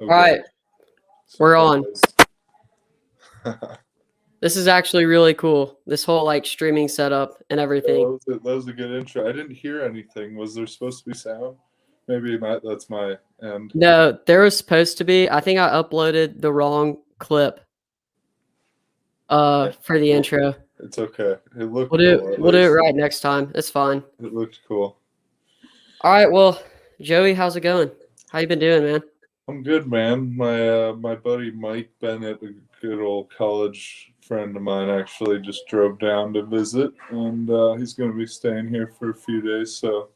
All Okay. right, we're on. Surprise. This is actually really cool. This whole like streaming setup and everything. That was a good intro. I didn't hear anything. Was there supposed to be sound? Maybe that's my end. No, there was supposed to be. I think I uploaded the wrong clip for the intro. It's okay. It looked We'll cool. do it right next time. It's fine. It looked cool. All right, well, Joey, how's it going? How you been doing, man? I'm good, man. My buddy Mike Bennett, a good old college friend of mine, actually just drove down to visit, and he's going to be staying here for a few days. So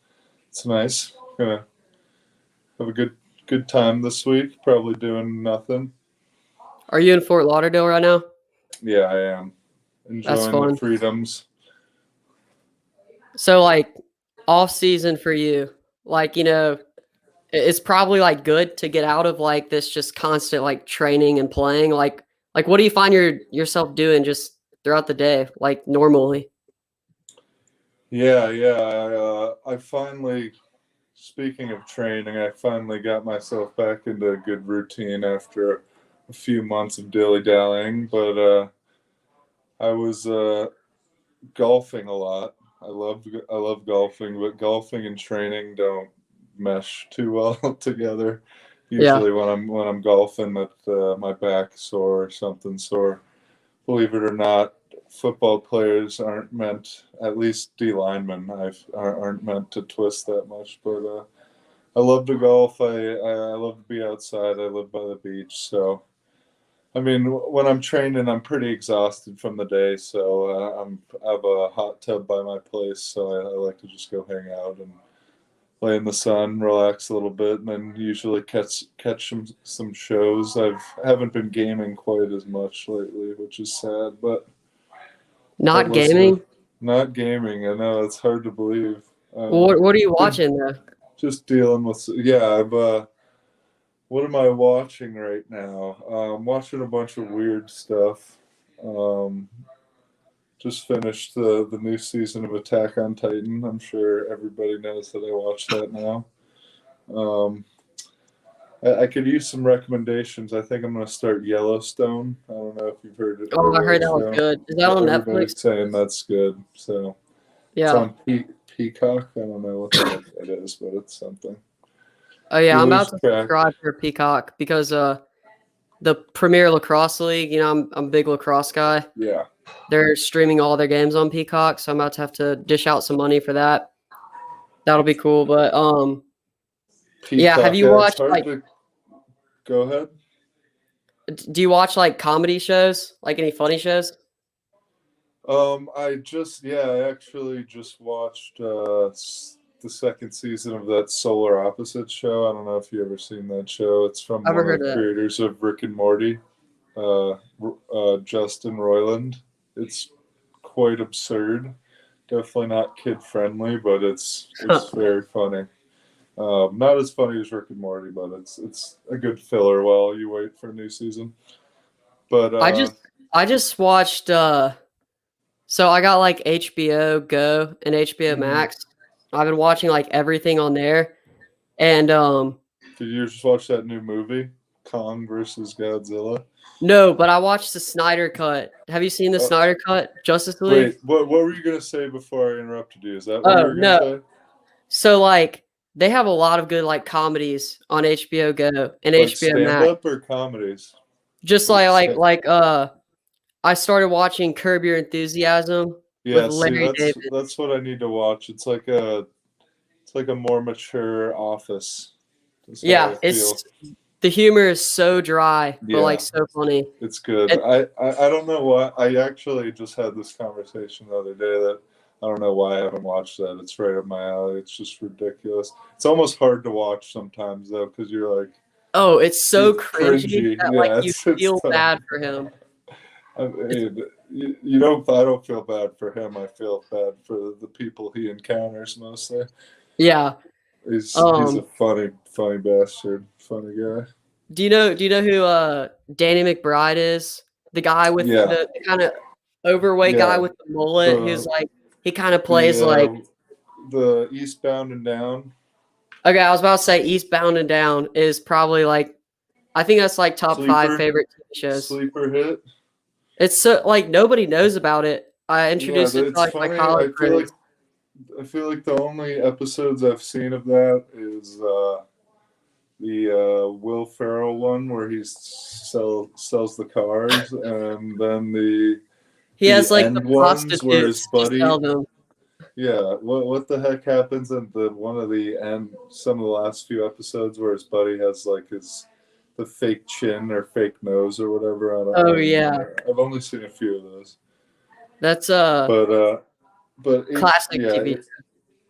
it's nice. Gonna have a good time this week. Probably doing nothing. Are you in Fort Lauderdale right now? Yeah, I am That's enjoying fun. the freedoms. So like off season for you, like, it's probably like good to get out of like this just constant like training and playing. Like what do you find yourself doing just throughout the day, like normally? Yeah. I finally, speaking of training, I finally got myself back into a good routine after a few months of dilly dallying. But I was golfing a lot. I love golfing, but golfing and training don't mesh too well together. Yeah. Usually when I'm golfing, that my back sore or something sore. Believe it or not, football players aren't meant, at least D linemen, aren't meant to twist that much. But I love to golf. I love to be outside. I live by the beach, so I mean, when I'm training, I'm pretty exhausted from the day. So I have a hot tub by my place, so I like to just go hang out and lay in the sun, relax a little bit, and then usually catch some shows. I haven't been gaming quite as much lately, which is sad, but that Not was gaming? not gaming. I know it's hard to believe. What are you watching though? Just dealing with I've what am I watching right now? I'm watching a bunch of weird stuff. Um, just finished the new season of Attack on Titan. I'm sure everybody knows that I watched that now. Um, I could use some recommendations. I think I'm going to start Yellowstone. I don't know if you've heard it. Oh, I heard that was good. Is that on Everybody's Netflix? saying that's good. So it's Yeah. on Peacock. I don't know what the heck that is, but it's something. Oh yeah, You I'm lose about to track. subscribe for Peacock because the Premier Lacrosse League, I'm a big lacrosse guy. Yeah. They're streaming all their games on Peacock, so I'm about to have to dish out some money for that. That'll be cool. But yeah, have you watched Go ahead. do you watch like comedy shows? Like any funny shows? I actually just watched the second season of that Solar Opposites show. I don't know if you ever seen that show. It's from I've one heard of the of that. creators of Rick and Morty, Justin Roiland. It's quite absurd. Definitely not kid friendly, but it's very funny. Not as funny as Rick and Morty, but it's a good filler while you wait for a new season. But I just watched so I got like HBO Go and HBO Max. I've been watching like everything on there. And did you just watch that new movie, Kong versus Godzilla? no, but I watched the Snyder Cut. Have you seen the Snyder Cut, Justice League? Wait, what were you gonna say before I interrupted you? Is that what you were gonna say? So like they have a lot of good like comedies on HBO Go and Like HBO Max. stand-up or comedies? Just I started watching Curb Your Enthusiasm with Larry David. That's what I need to watch. It's like a more mature Office. Yeah, the humor is so dry, but like so funny. It's good. I don't know why. I actually just had this conversation the other day that I don't know why I haven't watched that. It's right up my alley. It's just ridiculous. It's almost hard to watch sometimes though, because you're like, oh, it's so cringy that like you feel bad for him. I mean, you don't. I don't feel bad for him. I feel bad for the people he encounters mostly. Yeah, he's a funny bastard, funny guy. Do you know who Danny McBride is? The guy with the kind of overweight guy with the mullet, who's like he kind of plays like the Eastbound and Down. Okay, I was about to say Eastbound and Down is probably like I think that's like top 5 Sleeper, favorite TV shows. sleeper hit. It's so like nobody knows about it. I Yeah, introduced it to it's like my funny. college friends. I feel like the only episodes I've seen of that is the Will Ferrell one where he sells the cars, and then He has the like the end ones where his prostitutes to buddy. sell them. Yeah, what the heck happens in the one of the end? Some of the last few episodes where his buddy has like the fake chin or fake nose or whatever. I Oh don't yeah. remember. I've only seen a few of those, That's but classic yeah, TV.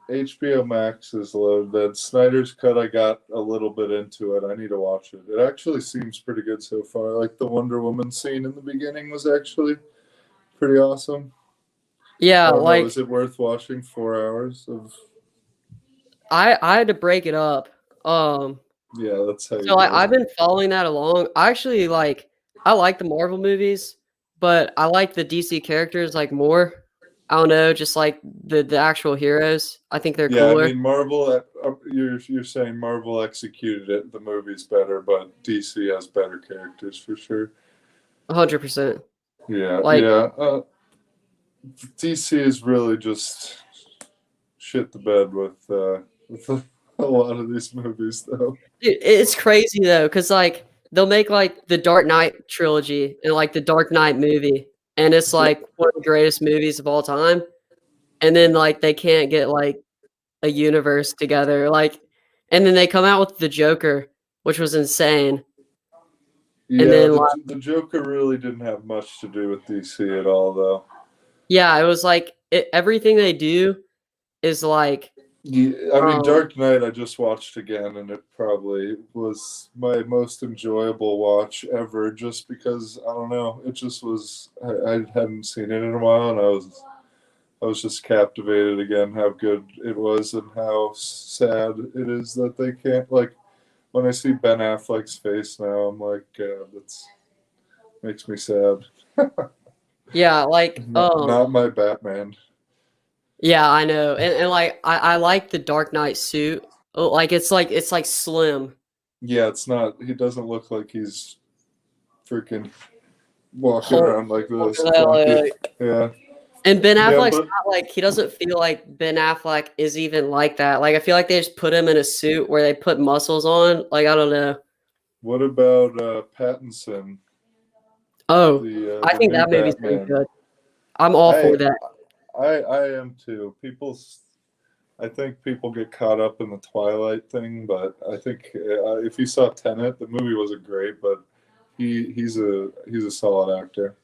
HBO Max is loaded. Snyder's Cut, I got a little bit into it. I need to watch it. It actually seems pretty good so far. Like the Wonder Woman scene in the beginning was actually pretty awesome. I Yeah, don't know. like Is it worth watching 4 hours of? I had to break it up. Um Yeah, that's how you so do I've it. been following that along. I actually I like the Marvel movies, but I like the DC characters like more. I don't know, just like the actual heroes. I think they're Yeah, I cooler. mean Marvel. You're saying Marvel executed it. The movie's better, but DC has better characters for sure. 100%. Yeah, Like yeah. DC is really just shit the bed with a lot of these movies, though. it's crazy though, cuz like they'll make like the Dark Knight trilogy and like the Dark Knight movie, and it's Yeah, like one of the greatest movies of all time. And then like they can't get like a universe together. Like and then they come out with the Joker, which was insane. And yeah. then like The Joker really didn't have much to do with DC at all, though. yeah, it was like everything they do is like Yeah, I mean, um Dark Knight I just watched again, and it probably was my most enjoyable watch ever. Just because I don't know, it just was. I hadn't seen it in a while, and I was just captivated again how good it was and how sad it is that they can't like. When I see Ben Affleck's face now, I'm like, that's makes me sad. yeah, like Not my Batman. yeah, I know. And like I like the Dark Knight suit. Oh, like it's like slim. Yeah, it's not. He doesn't look like he's freaking walking Hulk, around like Hulk this, clunky. like, Yeah, and Ben yeah, Affleck's but not like he doesn't feel like Ben Affleck is even like that. Like I feel like they just put him in a suit where they put muscles on. Like I don't know. what about Pattinson, Oh, I the think new that movie's gonna be Batman? good. I'm all I for that. I am too. I think people get caught up in the Twilight thing, but I think if you saw Tenet, the movie wasn't great, but he's a solid actor.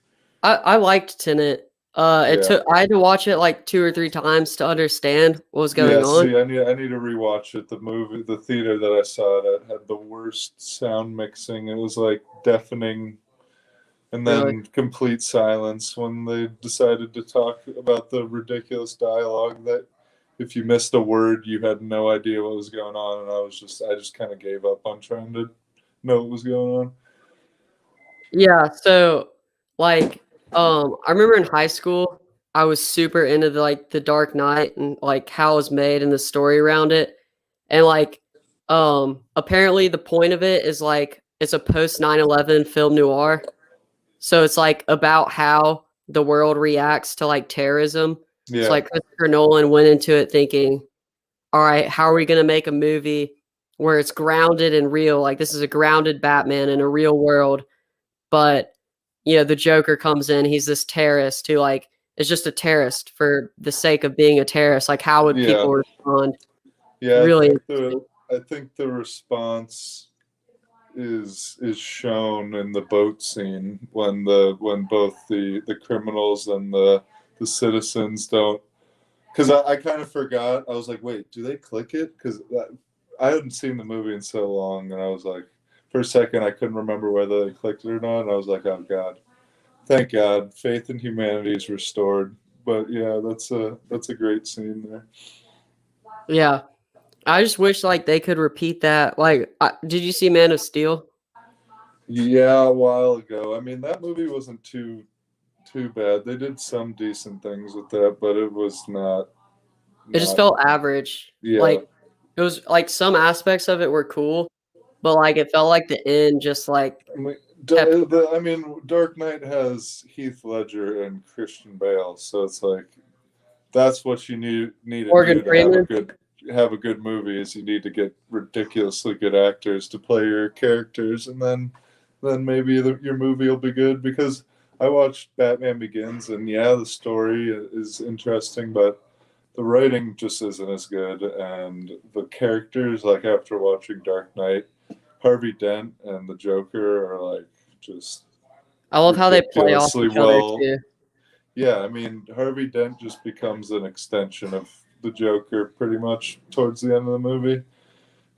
I liked Tenet. It Yeah. took I had to watch it like 2 or 3 times to understand what was going Yeah, on. see, I need to rewatch it. The theater that I saw it at had the worst sound mixing. It was like deafening, and Really. then complete silence when they decided to talk about the ridiculous dialogue that if you missed a word, you had no idea what was going on, and I just kind of gave up on trying to know what was going on. Yeah, so, like, I remember in high school, I was super into the Dark Knight and, like, how it was made and the story around it, and, like, apparently the point of it is, like, it's a post 9/11 film noir, so it's, like, about how the world reacts to, like, terrorism. So, Yeah, like, Christopher Nolan went into it thinking, "Alright, how are we gonna make a movie where it's grounded and real?" Like, this is a grounded Batman in a real world, but, the Joker comes in, he's this terrorist who, like, is just a terrorist for the sake of being a terrorist, like, how would yeah, people respond? yeah. Really interesting. I think the response is shown in the boat scene when both the criminals and the citizens don't. Because I kind of forgot. I was like, wait, do they click it? Because I hadn't seen the movie in so long, and I was like, for a second, I couldn't remember whether they clicked it or not. And I was like, oh God, thank God, faith in humanity is restored. But yeah, that's a great scene there. Yeah. I just wish, like, they could repeat that, like, did you see Man of Steel? Yeah, a while ago. I mean, that movie wasn't too bad. They did some decent things with that, but it was It just not. felt average. Yeah, Like, it was like, some aspects of it were cool, but like it felt like the end just like I mean, kept Dark Knight has Heath Ledger and Christian Bale, so it's like that's what you need to Morgan do to Freeman. have a good movie. Is you need to get ridiculously good actors to play your characters, and then maybe your movie will be good. Because I watched Batman Begins, and yeah, the story is interesting, but the writing just isn't as good, and the characters, like after watching Dark Knight, Harvey Dent and the Joker are like just I love how they play off ridiculously each other well. too. Yeah, I mean, Harvey Dent just becomes an extension of the Joker pretty much towards the end of the movie.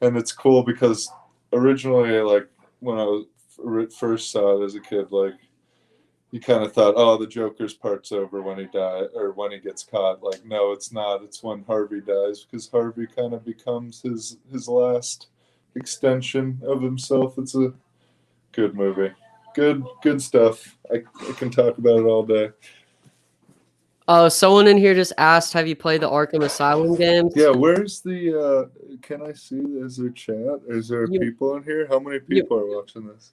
And it's cool because originally, like, when I first saw it as a kid, like, you kind of thought, oh, the Joker's part's over when he died or when he gets caught. Like, no, it's not. It's when Harvey dies because Harvey kind of becomes his last extension of himself. It's a good movie. Good stuff. I can talk about it all day. Oh, someone in here just asked, have you played the Arkham Asylum games? Yeah, where's the can I see, is there chat? Is there You- people in here? How many people are watching this?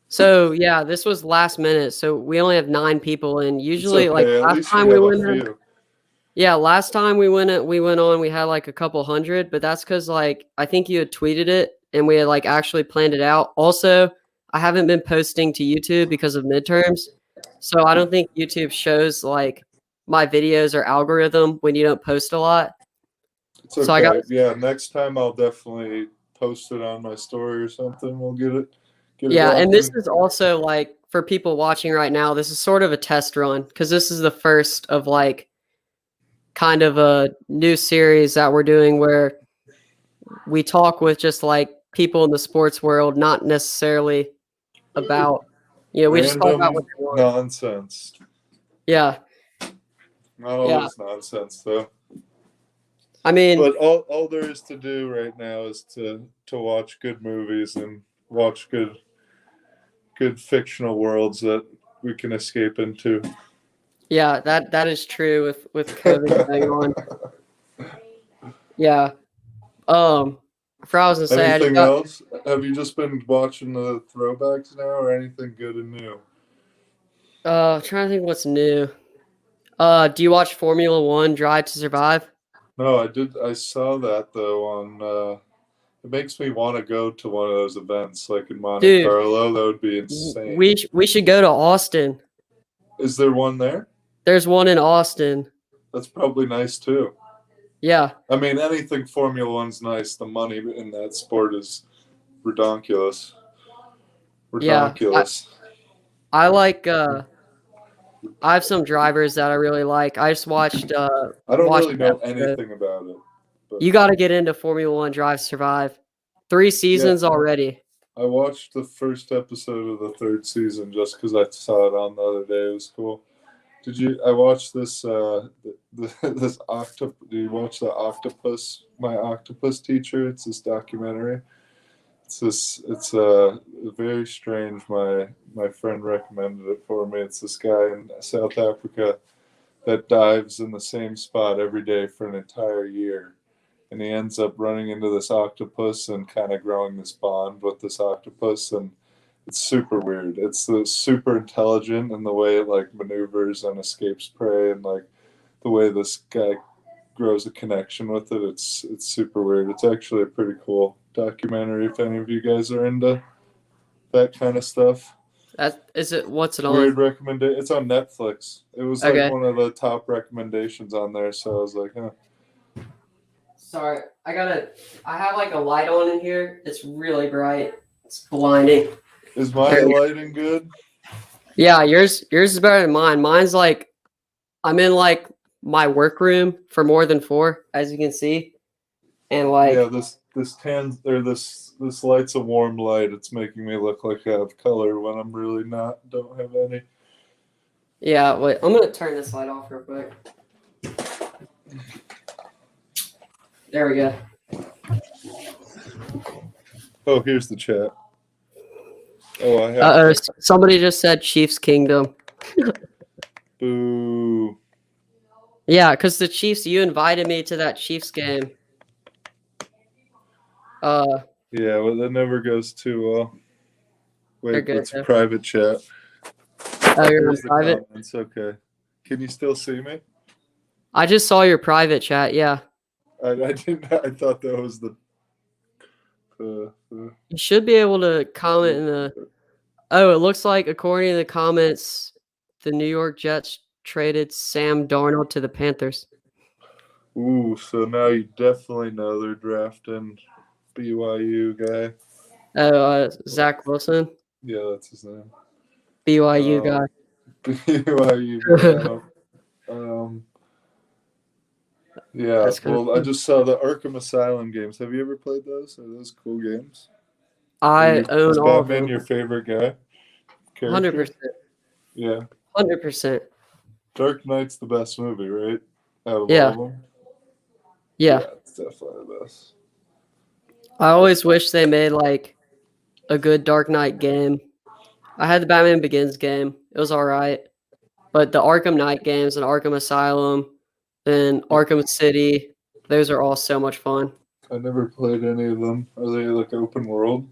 So yeah, this was last minute. So we only have 9 people, and It's usually like okay. At last least time we we have a went in, few. yeah, last time we went on, we had like a couple hundred, but that's because like I think you had tweeted it and we had like actually planned it out. Also, I haven't been posting to YouTube because of midterms. So I don't think YouTube shows like my videos or algorithm when you don't post a lot. It's So I got okay. Yeah, next time I'll definitely post it on my story or something. We'll get it yeah, and this rocking. is also like for people watching right now, this is sort of a test run because this is the first of like kind of a new series that we're doing where we talk with just like people in the sports world, not necessarily about, we just talk about what Random they want. nonsense. Yeah. Not Yeah. always nonsense though. I mean, But all there is to do right now is to watch good movies and watch good fictional worlds that we can escape into. yeah, that is true with COVID going on. Yeah. For I was gonna say, Anything else? Have you just been watching the throwbacks now, or anything good and new? trying to think what's new. Do you watch Formula One Drive to Survive? No, I did. I saw that though on. It makes me want to go to one of those events, like in Monte Dude, Carlo. That would be insane. we should go to Austin. Is there one there? There's one in Austin. That's probably nice too. Yeah. I mean, anything Formula One's nice. The money in that sport is redonkulous. Yeah. Redonkulous. I like I have some drivers that I really like. I just watched I don't watched really an know episode. anything about it. But You got to get into Formula One Drive to Survive. 3 seasons already. I watched the first episode of the 3rd season just because I saw it on the other day. It was cool. Did you? I watched this. This octopus. Did you watch the Octopus? My Octopus Teacher. It's this documentary. It's very strange. My friend recommended it for me. It's this guy in South Africa that dives in the same spot every day for an entire year, and he ends up running into this octopus and kind of growing this bond with this octopus, and it's super weird. It's super intelligent in the way it like maneuvers and escapes prey, and like the way this guy grows a connection with it. It's super weird. It's actually a pretty cool documentary if any of you guys are into that kind of stuff. What's it on? Weird recommendation. It's on Netflix. It was like Okay. one of the top recommendations on there, so I was like, huh. Sorry, I have like a light on in here. It's really bright. It's blinding. Is my lighting good? Yeah, yours is better than mine. Mine's like I'm in like my workroom for more than 4, as you can see. And like yeah, this light's a warm light. It's making me look like I have color when I'm really not. Don't have any. yeah, wait, I'm gonna turn this light off real quick. There we go. Oh, here's the chat. Oh, I have. Somebody just said Chiefs Kingdom. Boo. Yeah, because the Chiefs, you invited me to that Chiefs game. Uh, Yeah, well, that never goes too well. they're Wait, good that's though. private chat. Oh, you're on Here's the private. comments. Okay. Can you still see me? I just saw your private chat. Yeah, I didn't. I thought that was the you should be able to comment in the. Oh, it looks like according to the comments, the New York Jets traded Sam Darnold to the Panthers. Ooh, so now you definitely know they're drafting BYU guy. Oh, Zach Wilson, Yeah, that's his name. BYU guy. BYU guy. I don't. Um, yeah. That's kind of Well, I fun. just saw the Arkham Asylum games. Have you ever played those? Are those cool games? I own Is all of Batman them. your favorite guy? Character? 100%. Yeah. 100%. Dark Knight's the best movie, right? Out of all Yeah. of them? Yeah. Yeah, it's definitely the best. I always wish they made like a good Dark Knight game. I had the Batman Begins game. It was all right. But the Arkham Knight games and Arkham Asylum and Arkham City, those are all so much fun. I never played any of them. Are they like open world?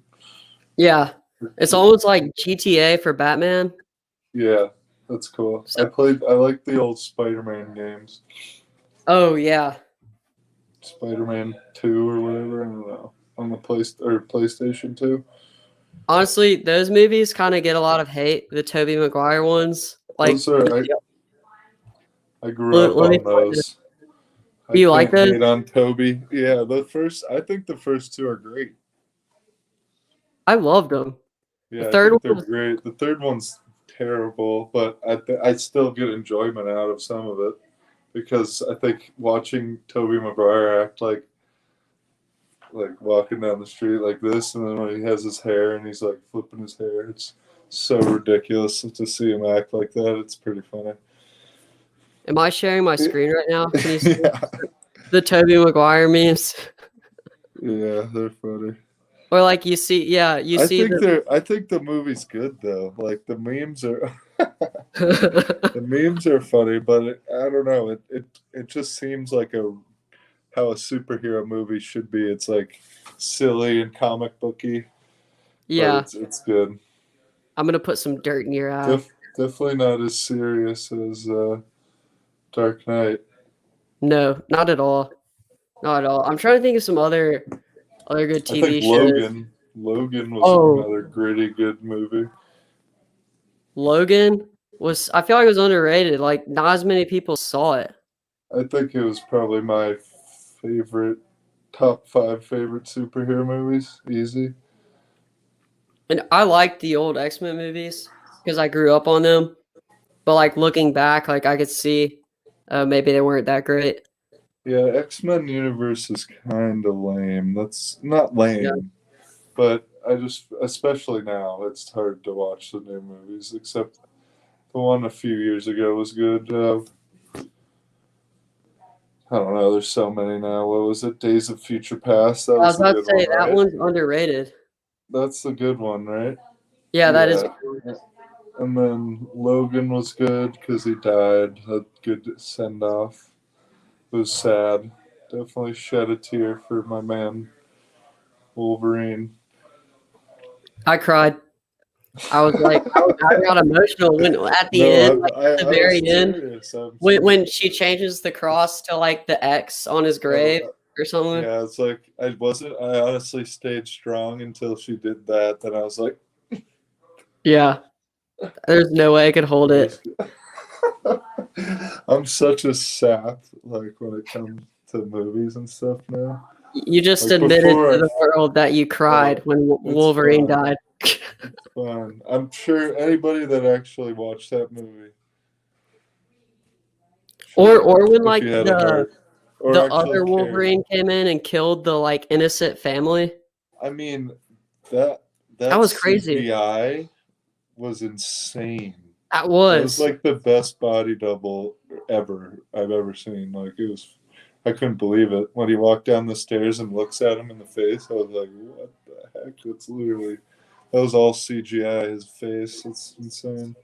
Yeah. It's almost like GTA for Batman. Yeah, that's cool. So, I like the old Spider-Man games. oh yeah. Spider-Man 2 or whatever, I don't know. On the PlayStation 2. Honestly, those movies kind of get a lot of hate. The Tobey Maguire ones. Like, Those are I grew let, up let me on find it. those. Do I you like can't those? hate on Toby. Yeah, I think the first two are great. I loved them. The Yeah, I third think one they're was, great. The third one's terrible, but I still get enjoyment out of some of it because I think watching Toby Maguire act like walking down the street like this, and then when he has his hair and he's like flipping his hair, it's so ridiculous to see him act like that. It's pretty funny. am I sharing my screen right now? Can you see Yeah, the Tobey Maguire memes? yeah, they're funny. Or like you see, yeah, you see I think the movie's good though. Like the memes are the the memes are funny, but I don't know. It just seems like how a superhero movie should be. It's like silly and comic booky, but Yeah, it's good. I'm gonna put some dirt in your eye. Definitely not as serious as Dark Knight. No, not at all. Not at all. I'm trying to think of some other good I think TV shows. Logan was Oh, another gritty good movie. Logan was I feel like it was underrated. Like not as many people saw it. I think it was probably my favorite top 5 favorite superhero movies. Easy. And I liked the old X-Men movies because I grew up on them. But like looking back, like I could see maybe they weren't that great. Yeah, X-Men universe is kind of lame. That's not Yeah. lame, but especially now, it's hard to watch the new movies. Except the one a few years ago was good. I don't know. There's so many now. What was it? Days of Future Past. That I was was the about to good one, say that right? one's underrated. That's the good one, right? Yeah, that is. Yeah. And then Logan was good because he died. A good send off. It was sad. Definitely shed a tear for my man Wolverine. I cried. I got emotional when at the end, No, like at the I was very end, serious. I'm when serious. she changes the cross to like the X on his grave Oh, or something. yeah, it's like I wasn't. I honestly stayed strong until she did that. Then I was like, Yeah, there's no way I could hold it it. was- I'm such a sap. Like when it comes to movies and stuff now. You just Like admitted before, to the world that you cried when it's Wolverine fine. died. It's fine. I'm sure anybody that actually watched that movie should Or when if like you had a heart, or the actually other cared. Wolverine came in and killed the like innocent family. I mean, that That that was crazy. CGI was insane. That That was was. like the best body double I've ever seen. Like it was, I couldn't believe it when he walked down the stairs and looks at him in the face. I was like, what the heck? That's literally that was all CGI. His face, it's insane.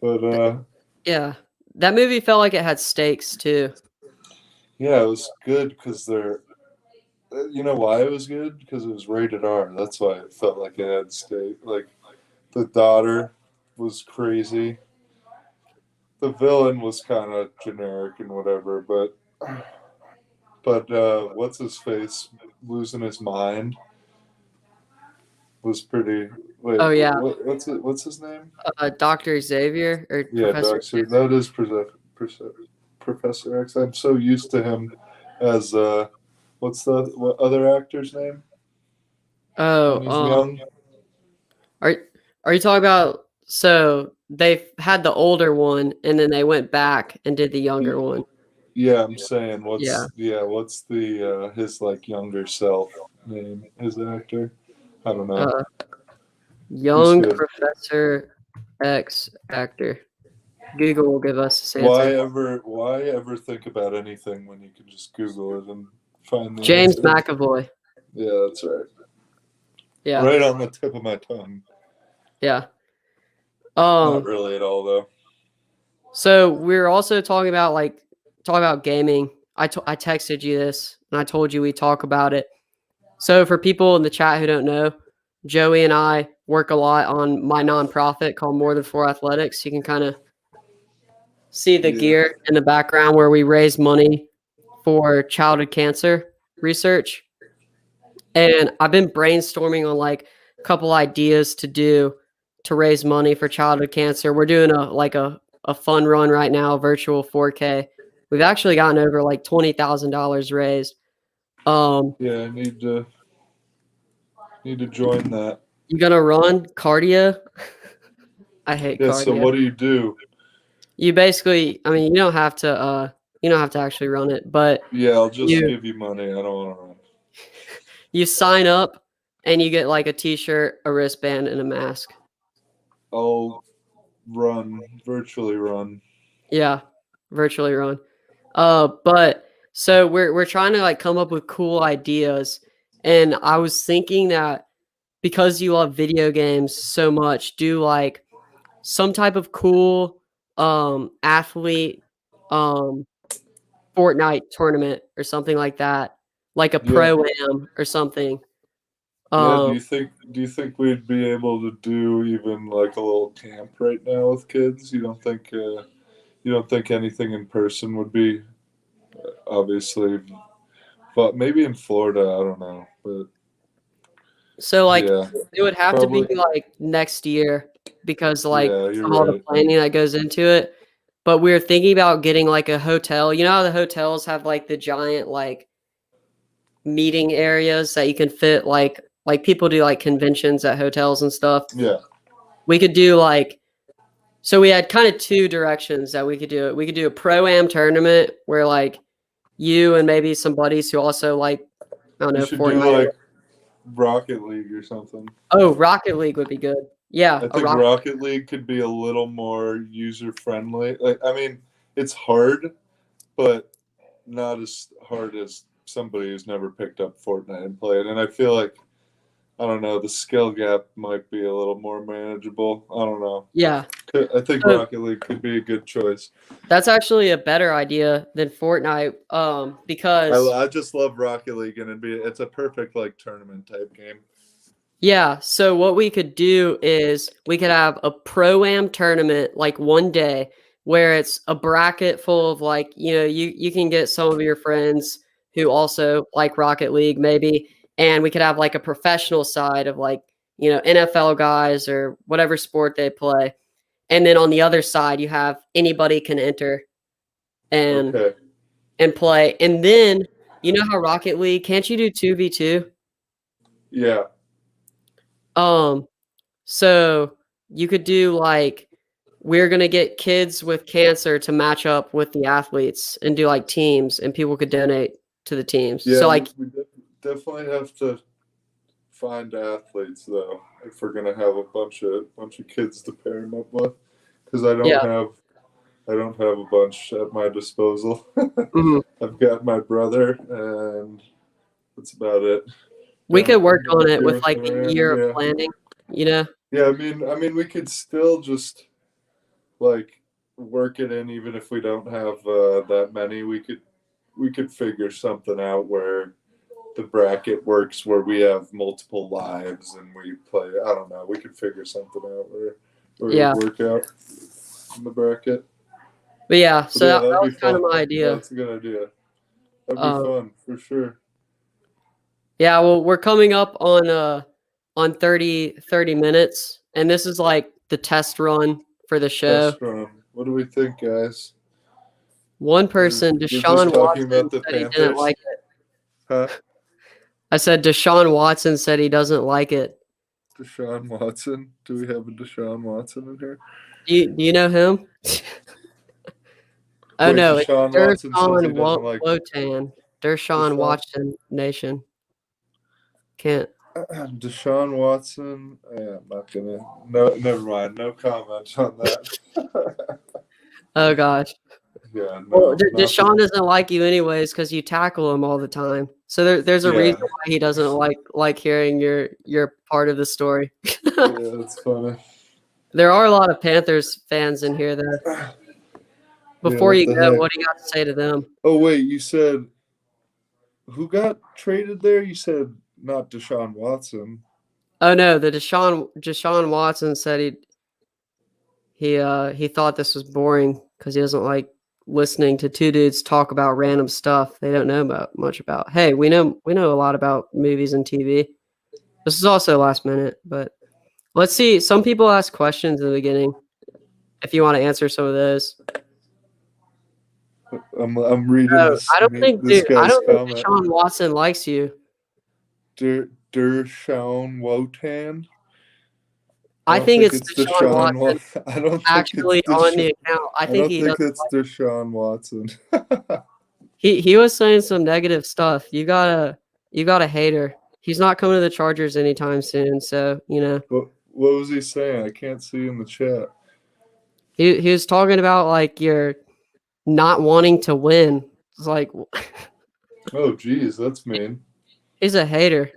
But Yeah. That movie felt like it had stakes too. yeah, it was good because You know why it was good? Because it was rated R. That's why it felt like it had state. Like the daughter was crazy. The villain was kind of generic and whatever, but what's his face losing his mind was pretty. Oh Wait, yeah, what's his name? Dr. Xavier or Yeah, Professor. Doctor. That is Professor X. I'm so used to him as what's the what other actor's name when Oh, he's young? are are you talking about? So they've had the older one, and then they went back and did the younger one. Yeah, I'm saying Yeah, what's the his like younger self name? His actor? I don't know. uh, He's young good. Professor X actor. Google will give us this answer. Why ever think about anything when you can just Google it and find the James answer? McAvoy. Yeah, that's right. Yeah, Right on the tip of my tongue. yeah. Not Um, really at all though. so we're also talking about gaming. I texted you this and I told you we talk about it. So for people in the chat who don't know, Joey and I work a lot on my nonprofit called More Than Four Athletics. You can kind of see the Yeah. gear in the background where we raise money for childhood cancer research. And I've been brainstorming on like a couple ideas to do to raise money for childhood cancer. We're doing a fun run right now, virtual 4K. We've actually gotten over like $20,000 raised. Yeah, I need to join that. You gonna run cardio? I hate Yeah, so cardio. what do you do? You basically, I mean, you don't have to actually run it, but Yeah, I'll just you give you money. I don't want to run. you sign up and you get like a t-shirt, a wristband, and a mask. I'll virtually run. Yeah, virtually run. But so we're trying to like come up with cool ideas, and I was thinking that because you love video games so much, do like some type of cool athlete um Fortnite tournament or something like that, like a Yeah. pro-am or something. Yeah, Um, do you think we'd be able to do even like a little camp right now with kids? You don't think anything in person would be obviously, but maybe in Florida, I don't know. But so like yeah, it would have to be probably. like next year because like Yeah, you're of all the right. planning that goes into it. But we're thinking about getting like a hotel. You know how the hotels have like the giant like meeting areas that you can fit like people do like conventions at hotels and stuff. Yeah. We could do like so we had kind of two directions that we could do it. We could do a pro-am tournament where like you and maybe some buddies who also like I don't We know should do Fortnite. like Rocket League or something. Oh, Rocket League would be good. Yeah, I a think Rocket. Rocket League could be a little more user friendly. Like, I mean, it's hard, but not as hard as somebody who's never picked up Fortnite and played. And I feel like, I don't know, the skill gap might be a little more manageable. I don't know. Yeah. I think So Rocket League could be a good choice. that's actually a better idea than Fortnite because I just love Rocket League, and it's a perfect like tournament type game. yeah, so what we could do is we could have a pro-am tournament like one day where it's a bracket full of like, you can get some of your friends who also like Rocket League maybe, and we could have like a professional side of like, NFL guys or whatever sport they play. And then on the other side you have anybody can enter and Okay. and play. And then you know how Rocket League, can't you do 2v2? Yeah. Um So you could do like we're gonna get kids with cancer to match up with the athletes and do like teams, and people could donate to the teams. Yeah. So like Definitely have to find athletes though if we're gonna have a bunch of kids to pair them up with, because yeah, I don't have a bunch at my disposal. mhm. I've got my brother, and that's about it. We could work Don't on it interfere with with like a Miranda. year of Yeah, planning. You know? yeah. I mean, we could still just like work it in, even if we don't have that many. We could figure something out where the bracket works where we have multiple lives and we play. I don't know. We could figure something out where Yeah. it work out in the bracket. But yeah, But so yeah, that that'd was be kind of fun. my Yeah, idea. that's a good idea. That'd be fun for sure. Yeah, well, we're coming up on 30 minutes, and this is like the test run for the show. Test run. What do we think, guys? One person, We're Deshaun just talking Watson, about the said he didn't Panthers. like it. Huh? I said Deshaun Watson said he doesn't like it. Deshaun Watson. Do we have a Deshaun Watson in here? Do you know him? Oh Wait, no, it's Deshaun Watson says he Dershawn doesn't like Wotan. Dershawn Deshaun? Watson Nation. Can't. Deshaun Watson. Yeah, I'm not gonna. No, never mind. No comment on that. Oh gosh. Yeah, no. Well, Deshaun doesn't like you anyways because you tackle him all the time. So there's a reason why he doesn't like hearing your part of the story. Yeah, that's funny. There are a lot of Panthers fans in here though. Before you go, what do you got to say to them? Oh wait, you said who got traded there? You said not Deshaun Watson. Oh no, the Deshaun Watson said he thought this was boring because he doesn't like listening to two dudes talk about random stuff they don't know much about. Hey, we know a lot about movies and TV. This is also last minute, but let's see. Some people ask questions in the beginning. If you want to answer some of those. I'm reading this. I don't think comment. Deshaun Watson likes you. Deshaun Wotan. I think it's Deshaun Watson. I don't actually think it's on the account. I think he doesn't it's Deshaun Watson. He was saying some negative stuff. You got a hater. He's not coming to the Chargers anytime soon. So What was he saying? I can't see in the chat. He was talking about like you're not wanting to win. It's like, oh geez, that's mean. He's a hater.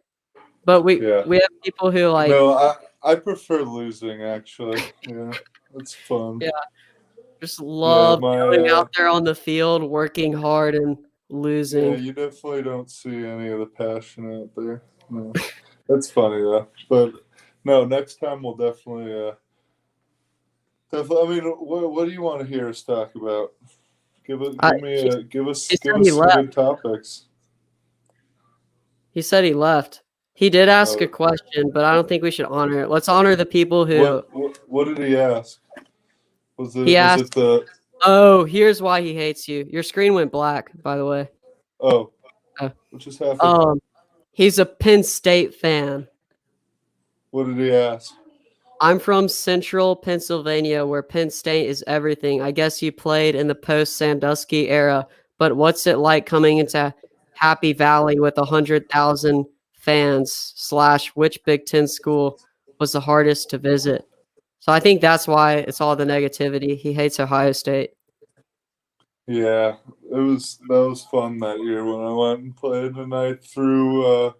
But we have people who like. No, I prefer losing actually. Yeah, that's fun. Yeah, just love going out there on the field, working hard and losing. Yeah, you definitely don't see any of the passion out there. No, that's funny though. But no, next time we'll definitely. I mean, what do you want to hear us talk about? Give us some good topics. He said he left. He did ask a question, but I don't think we should honor it. Let's honor the people who. What did he ask? Was it the? Oh, here's why he hates you. Your screen went black, by the way. Oh, what just happened? He's a Penn State fan. What did he ask? I'm from Central Pennsylvania, where Penn State is everything. I guess you played in the post-Sandusky era, but what's it like coming into Happy Valley with 100,000 fans / which Big Ten school was the hardest to visit? So I think that's why it's all the negativity. He hates Ohio State. Yeah, that was fun that year when I went and played tonight through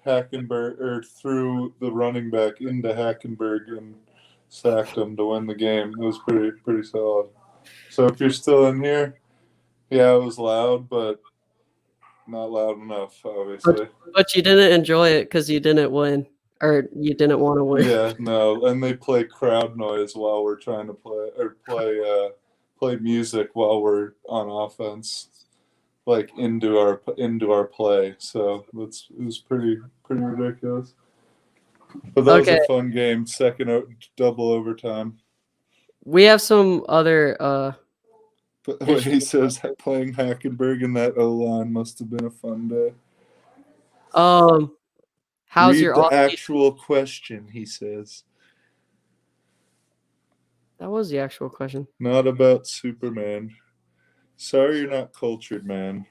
Hackenberg or threw the running back into Hackenberg and sacked him to win the game. It was pretty solid. So if you're still in here, yeah, it was loud, but not loud enough, obviously. But you didn't enjoy it because you didn't win, or you didn't want to win. Yeah, no, and they play crowd noise while we're trying to play music while we're on offense. Like into our play, so it was pretty ridiculous. But that was a fun game. Second double overtime. We have some other. But when he says playing Hackenberg in that O-line must have been a fun day. How's your the actual question? He says. That was the actual question. Not about Superman. Sorry you're not cultured, man.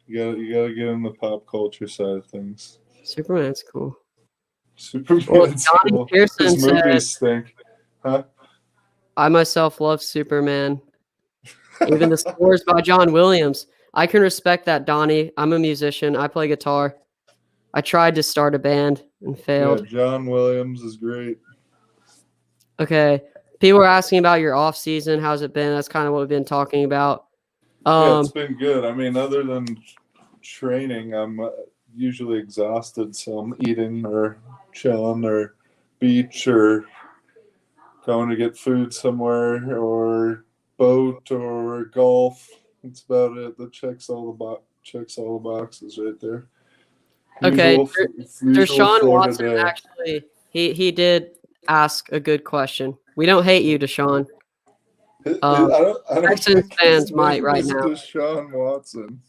You gotta get in the pop culture side of things. Superman's cool. Superman's cool. His movies stink. Huh? I myself love Superman. Even the scores by John Williams. I can respect that, Donnie. I'm a musician. I play guitar. I tried to start a band and failed. Yeah, John Williams is great. Okay. People are asking about your off season. How's it been? That's kind of what we've been talking about. Yeah, it's been good. I mean, other than training, I'm usually exhausted, so I'm eating or chilling or beach or going to get food somewhere or boat or golf. That's about it. That checks all the boxes right there. Okay, Usual Deshaun Florida Watson day. actually he did ask a good question. We don't hate you, Deshaun. I don't Texans think his fans might name right is now. Deshaun Watson.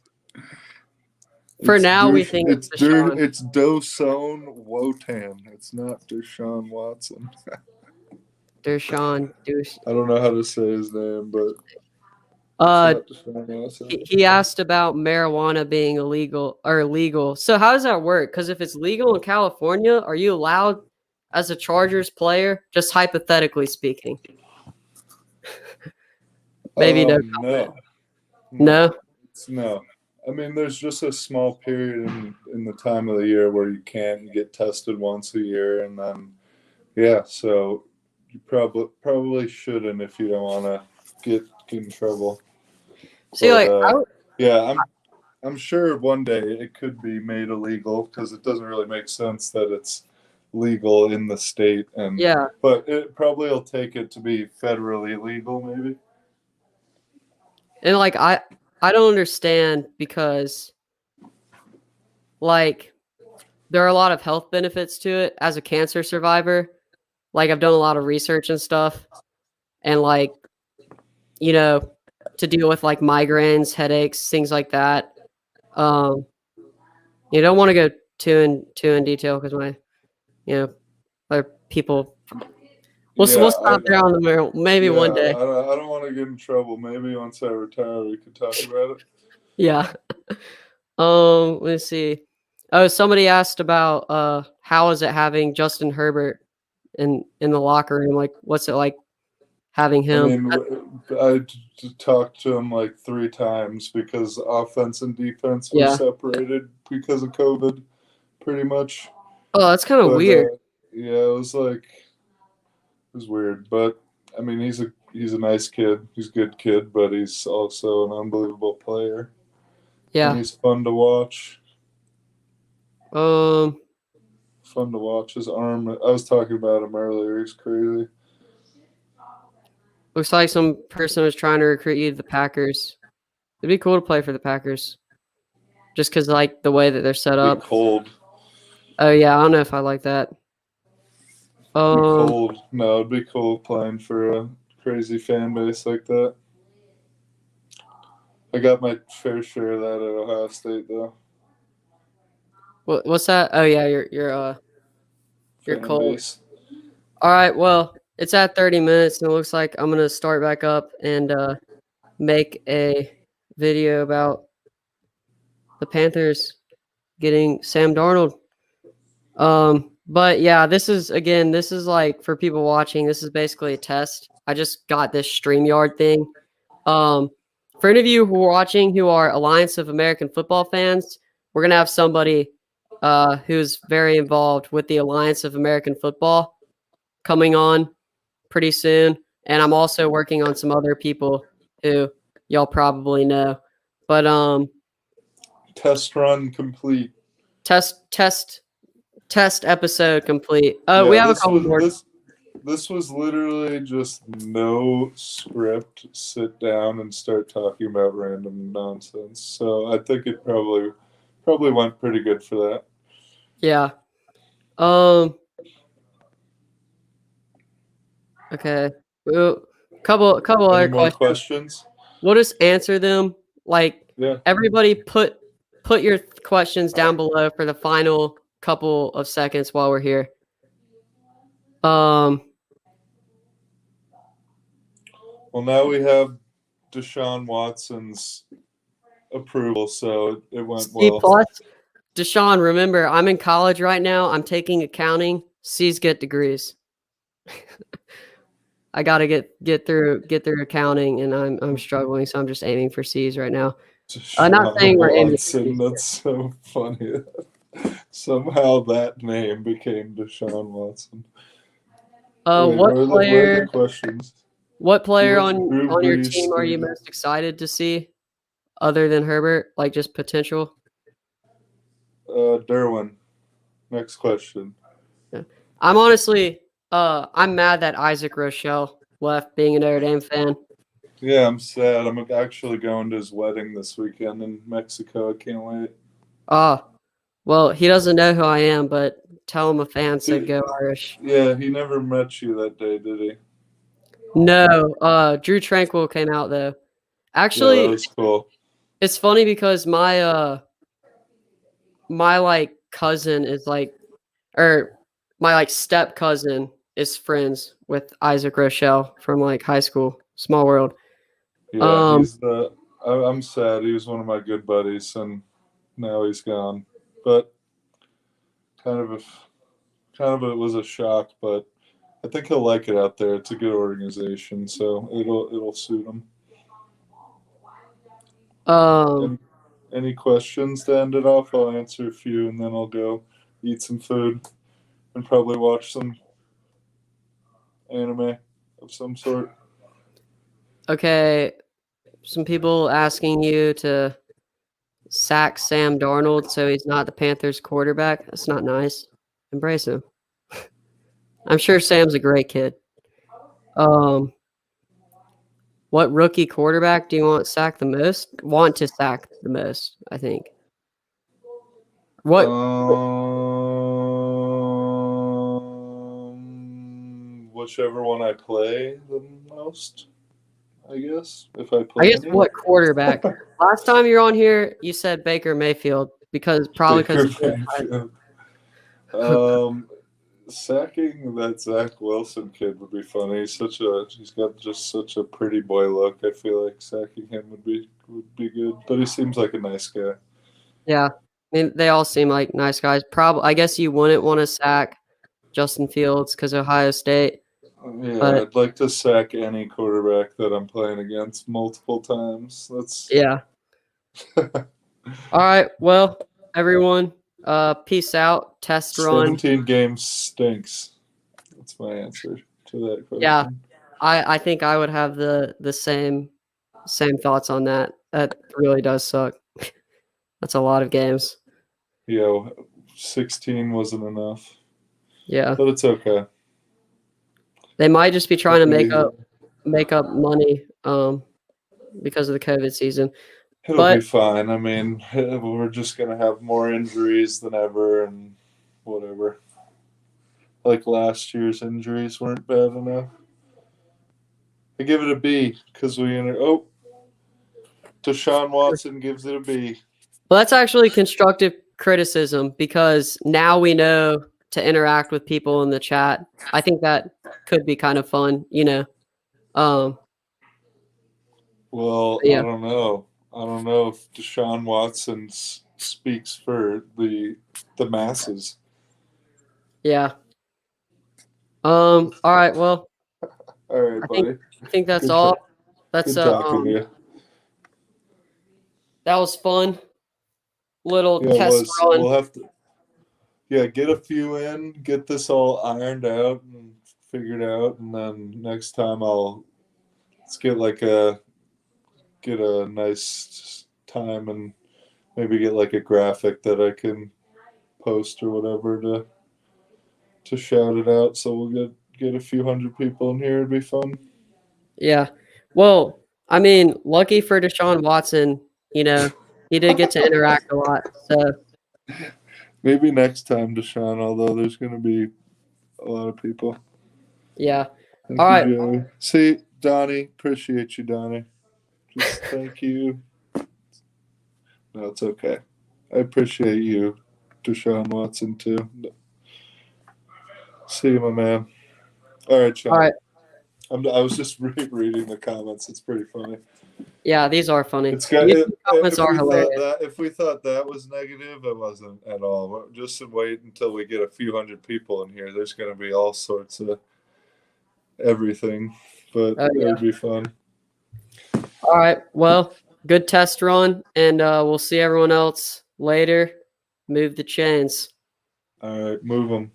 For now, we think it's Deshaun. It's Dosone Wotan. It's not Deshaun Watson. Deshaun. I don't know how to say his name, but it's Uh, not Deshaun Watson. he asked about marijuana being illegal or legal. So how does that work? Because if it's legal in California, are you allowed as a Chargers player? Just hypothetically speaking. Maybe no comment. No. No. No. I mean, there's just a small period in the time of the year where you can't get tested once a year, and then yeah, so you probably shouldn't if you don't want to get in trouble. See, But like, yeah, I'm sure one day it could be made illegal because it doesn't really make sense that it's legal in the state, and yeah, but it probably will take it to be federally legal, maybe. and like I don't understand because like there are a lot of health benefits to it as a cancer survivor. Like I've done a lot of research and stuff, and like you know to deal with like migraines, headaches, things like that. Um, you don't want to go too in detail because my other people. We'll Yeah, stop there on the mirror. Maybe yeah. one day. I don't want to get in trouble. Maybe once I retire, we could talk about it. Yeah. Let's see. Oh, somebody asked about how is it having Justin Herbert in the locker room? Like, what's it like having I him? mean, I talked to him like 3 times because offense and defense were Yeah. separated because of COVID, pretty much. Oh, that's kind of But weird. yeah, it was weird. But I mean, he's a nice kid. He's a good kid, but he's also an unbelievable player. Yeah. And he's fun to watch. Um. Fun to watch. His arm. I was talking about him earlier. He's crazy. Looks like some person was trying to recruit you to the Packers. It'd be cool to play for the Packers, just because like the way that they're set up. Cold. Oh yeah, I don't know if I like that. Cold. No, it'd be cool playing for a crazy fan base like that. I got my fair share of that at Ohio State, though. What's that? Oh yeah, you're cold. Base. All right, well, it's at 30 minutes, and it looks like I'm gonna start back up and make a video about the Panthers getting Sam Darnold. But yeah, this is like for people watching, this is basically a test. I just got this StreamYard thing. For any of you who are watching who are Alliance of American Football fans, we're gonna have somebody who's very involved with the Alliance of American Football coming on pretty soon. And I'm also working on some other people who y'all probably know. But Test run complete. Test episode complete. Oh, we have a couple more. This was literally just no script. Sit down and start talking about random nonsense. So I think it probably went pretty good for that. Yeah. Okay. Well, couple other questions. We'll just answer them. Like Yeah. everybody put your questions down below for the final couple of seconds while we're here. Well, now we have Deshaun Watson's approval, so it went well. C+. Deshaun, remember, I'm in college right now. I'm taking accounting. C's get degrees. I got to get through accounting, and I'm struggling, so I'm just aiming for C's right now. I'm not saying we're aiming for C's. That's so funny. Somehow that name became Deshaun Watson. Wait, what player? Where are the questions? What player on your team are you most excited to see, other than Herbert? Like just potential. Derwin. Next question. I'm honestly, I'm mad that Isaac Rochelle left, being a Notre Dame fan. Yeah, I'm sad. I'm actually going to his wedding this weekend in Mexico. I can't wait. Well, he doesn't know who I am, but tell him a fan said Dude, go Irish. yeah, he never met you that day, did he? No, Drew Tranquil came out though. Yeah, Actually, that was cool. it's funny because my like cousin is like, or my like step cousin is friends with Isaac Rochelle from like high school. Small world. Yeah, he's the. I'm sad. He was one of my good buddies, and now he's gone. But kind of it was a shock. But I think he'll like it out there. It's a good organization, so it'll suit him. Any questions to end it off? I'll answer a few, and then I'll go eat some food and probably watch some anime of some sort. Okay, some people asking you to sack Sam Darnold so he's not the Panthers quarterback. That's not nice. Embrace him. I'm sure Sam's a great kid. What rookie quarterback do you want to sack the most? I think. What? Whichever one I play the most, I guess. If I play I guess any. what quarterback? Last time you were on here, you said Baker Mayfield because sacking that Zach Wilson kid would be funny. He's got just such a pretty boy look. I feel like sacking him would be good. But he seems like a nice guy. Yeah. I mean, they all seem like nice guys. I guess you wouldn't want to sack Justin Fields because Ohio State. Yeah, I'd like to sack any quarterback that I'm playing against multiple times. Yeah. All right. Well, everyone, peace out. Test run. 17 games stinks. That's my answer to that question. Yeah, I think I would have the same thoughts on that. That really does suck. That's a lot of games. Yeah, 16 wasn't enough. Yeah, but it's okay. They might just be trying to make up money because of the COVID season. It'll be fine. I mean, we're just gonna have more injuries than ever, and whatever. Like last year's injuries weren't bad enough. I give it a B because Deshaun Watson gives it a B. Well, that's actually constructive criticism because now we know to interact with people in the chat. I think that could be kind of fun, Well, yeah. I don't know. I don't know if Deshaun Watson speaks for the masses. Yeah. All right. Well. All right, buddy. I think that's all. That's good talking to you. That was fun. Little test run. We'll have to. Yeah, get a few in, get this all ironed out and figured out, and then next time let's get a nice time and maybe get like a graphic that I can post or whatever to shout it out. So we'll get a few hundred people in here. It'd be fun. Yeah. Well, I mean, lucky for Deshaun Watson, he did get to interact a lot. So maybe next time, Deshaun, although there's going to be a lot of people. Yeah. All right. Joey. See, Donnie, appreciate you, Donnie. Just thank you. No, it's okay. I appreciate you, Deshaun Watson, too. See you, my man. All right, Sean. All right. I was just reading the comments. It's pretty funny. Yeah, these are funny. Comments are hilarious. If we thought that was negative, it wasn't at all. Just wait until we get a few hundred people in here. There's going to be all sorts of everything, but it'll be fun. All right. Well, good test run, and we'll see everyone else later. Move the chains. All right, move them.